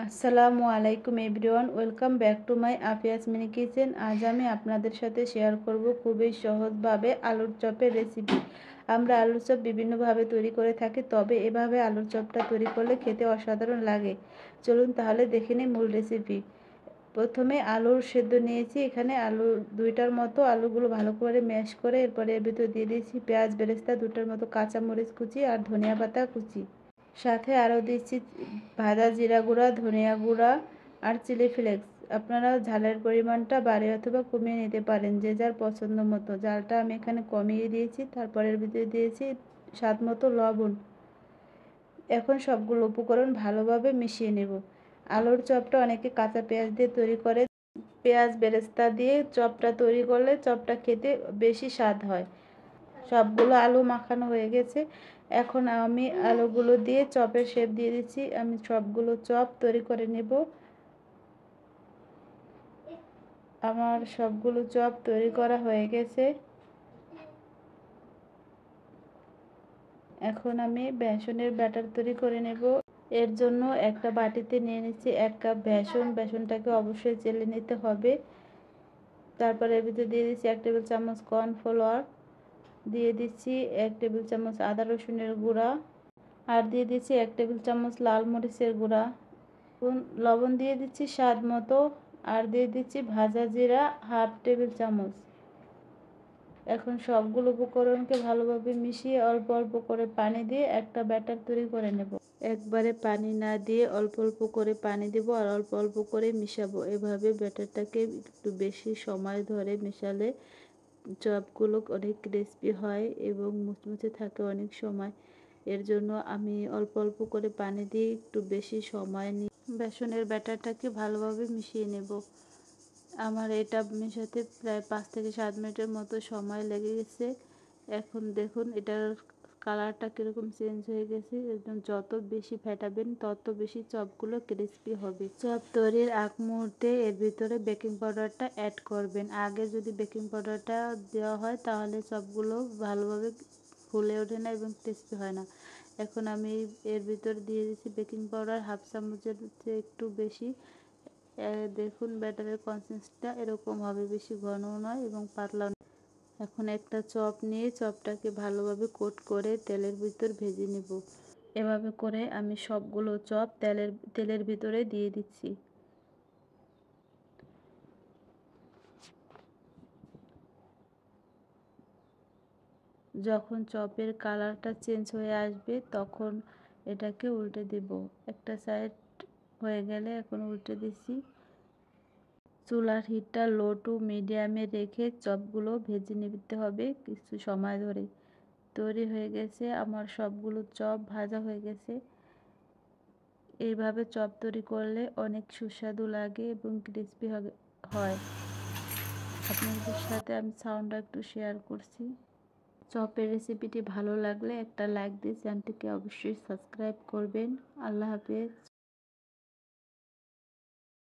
আসসালামু আলাইকুম everyone, welcome back to my আফিয়াস মিনি কিচেন। আজ আমি আপনাদের সাথে শেয়ার করব খুবই সহজভাবে আলুর চপের রেসিপি। আমরা আলুর চপ বিভিন্নভাবে তৈরি করে থাকি, তবে এভাবে আলুর চপটা তৈরি করলে খেতে অসাধারণ লাগে। চলুন তাহলে দেখে নিই মূল রেসিপি। প্রথমে আলুর সেদ্ধ নিয়েছি, এখানে আলু দুইটার মতো আলুগুলো ভালো করে ম্যাশ করে এরপরে এর ভিতরে দিয়ে দিয়েছি পেঁয়াজ বেরেস্তা, দুটার মতো কাঁচামরিচ কুচি আর ধনিয়া পাতা কুচি। সাথে আরও দিচ্ছি ভাজা জিরা গুঁড়া, ধনিয়া গুঁড়া আর চিলি ফ্লেক্স। আপনারা ঝালের পরিমাণটা বাড়িয়ে অথবা কমিয়ে নিতে পারেন, যে যার পছন্দ মতো। ঝালটা আমি এখানে কমিয়ে দিয়েছি। তারপরের ভিতরে দিয়েছি স্বাদ মতো লবণ। এখন সবগুলো উপকরণ ভালোভাবে মিশিয়ে নেব। আলুর চপটা অনেকে কাঁচা পেঁয়াজ দিয়ে তৈরি করে। পেঁয়াজ বেরেস্তা দিয়ে চপটা তৈরি করলে চপটা খেতে বেশি স্বাদ হয়। সবগুলো আলু মাখানো হয়ে গেছে। এখন আমি আলুগুলো দিয়ে চপের শেপ দিয়ে দিচ্ছি। আমি সবগুলো চপ তৈরি করে নেব। আমার সবগুলো চপ তৈরি করা হয়ে গেছে। এখন আমি বেসনের ব্যাটার তৈরি করে নেব। এর জন্য একটা বাটিতে নিয়ে নিচ্ছি 1 কাপ বেসন। বেসনটাকে অবশ্যই চেলে নিতে হবে। তারপরে এর ভিতরে দিয়ে দিচ্ছি 1 টেবিল চামচ কর্নফ্লাওয়ার, দিয়ে দিচ্ছি 1 টেবিল চামচ আদা রসুনের গুঁড়া, আর দিয়ে দিচ্ছি 1 টেবিল চামচ লাল মরিচের গুঁড়া। লবণ দিয়ে দিচ্ছি স্বাদ মতো, আর দিয়ে দিচ্ছি ভাজা জিরা 1/2 টেবিল চামচ। এখন সবগুলো উপকরণকে ভালোভাবে মিশিয়ে অল্প অল্প করে পানি দিয়ে একটা ব্যাটার তৈরি করে নেব। একবারে পানি না দিয়ে অল্প অল্প করে পানি দেব আর অল্প অল্প করে মিশাবো। এভাবে ব্যাটারটাকে একটু বেশি সময় ধরে মেশালে চপগুলো অনেক ক্রিস্পি হয় এবং মুচমুচে থাকে অনেক সময়। এর জন্য আমি অল্প অল্প করে পানি দিয়ে একটু বেশি সময় নিয়ে বেসনের ব্যাটারটাকে ভালোভাবে মিশিয়ে নেব। আমার এটা মেশাতে প্রায় 5 থেকে 7 মিনিটের মতো সময় লেগে গেছে। এখন দেখুন এটার কালারটা কীরকম চেঞ্জ হয়ে গেছে। একদম যত বেশি ফেটাবেন তত বেশি চপগুলো ক্রিস্পি হবে। চপ তৈরির আগ মুহূর্তে এর ভিতরে বেকিং পাউডারটা অ্যাড করবেন। আগে যদি বেকিং পাউডারটা দেওয়া হয় তাহলে চপগুলো ভালোভাবে ফুলে ওঠে না এবং ক্রিস্পি হয় না। এখন আমি এর ভিতরে দিয়ে দিচ্ছি বেকিং পাউডার 1/2 চামচের চেয়ে একটু বেশি। দেখুন ব্যাটারের কনসিস্টেন্সিটা এরকম হবে, বেশি ঘনও নয় এবং পাতলাও নয়। এখন একটা চপ নিয়ে চপটাকে ভালোভাবে কোট করে তেলের ভিতর ভেজে নেব। এভাবে করে আমি সবগুলো চপ তেলের ভিতরে দিয়ে দিচ্ছি। যখন চপের কালারটা চেঞ্জ হয়ে আসবে তখন এটাকে উল্টে দেব। একটা সাইড হয়ে গেলে এখন উল্টে দিচ্ছি। চুলার হিটটা লো টু মিডিয়ামে রেখে চপগুলো ভেজে নিতে হবে কিছু সময় ধরে। তৈরি হয়ে গেছে আমার সবগুলো চপ ভাজা হয়ে গেছে। এইভাবে চপ তৈরি করলে অনেক সুস্বাদু লাগে এবং ক্রিস্পি হয়। আপনাদের সাথে আমি সাউন্ডটা একটু শেয়ার করছি। চপের রেসিপিটি ভালো লাগলে একটা লাইক দিয়ে চ্যানেলটিকে অবশ্যই সাবস্ক্রাইব করবেন। আল্লাহ হাফেজ।